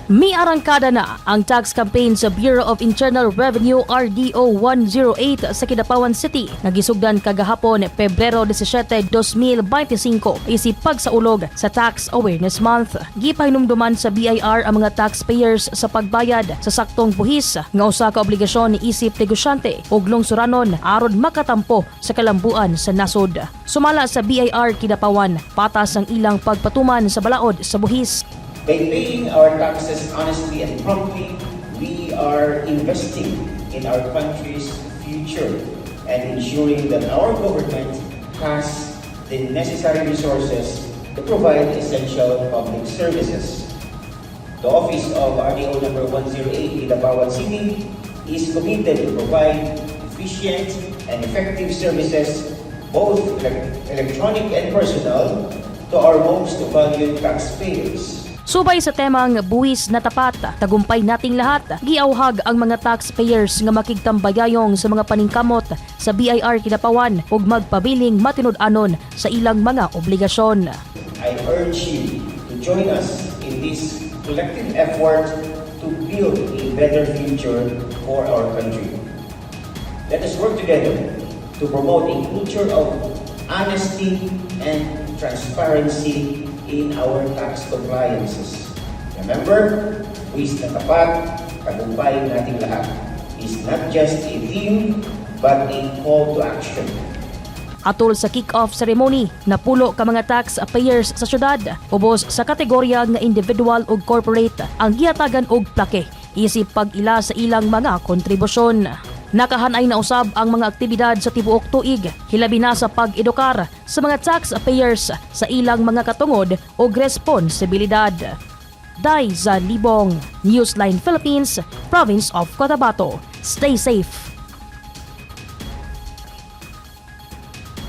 May arangkada na ang tax campaign sa Bureau of Internal Revenue RDO 108 sa Kidapawan City. Nagisugdan kagahapon Pebrero 17, 2025 isip pagsaulog sa Tax Awareness Month. Gipahinumduman sa BIR ang mga taxpayers sa pagbayad sa saktong buhis nga usa ka obligasyon ni isip negosyante ug lungsuranon aron makatampo sa kalambuan sa nasod. Sumala sa BIR Kidapawan, patas ang ilang pagpatuman sa balaod sa buhis. By paying our taxes honestly and promptly, we are investing in our country's future and ensuring that our government has the necessary resources to provide essential public services. The Office of RDO number 108 Kidapawan City is committed to provide efficient and effective services, both electronic and personal, to our most valued taxpayers. Subay sa temang buwis na tapat, tagumpay nating lahat, giawhag ang mga taxpayers nga makigtambayayong sa mga paningkamot sa BIR Kidapawan ug magpabiling matinud-anon sa ilang mga obligasyon. I urge you to join us in this collective effort to build a better future for our country. Let us work together to promote a culture of honesty and transparency in our tax compliances. Remember, buwis na tapat, tagumpay nating lahat is not just a theme but a call to action. Atol sa kick-off ceremony, napulo ka mga taxpayers sa syudad, ubos sa kategorya nga individual ug corporate ang gihatagan og plake isip pag-ila sa ilang mga kontribusyon. Nakahanay na usab ang mga aktibidad sa tibuok tuig, hilabi na sa pag-edukar sa mga taxpayers sa ilang mga katungod o responsibilidad. Dai za Libong, Newsline Philippines, Province of Cotabato. Stay safe.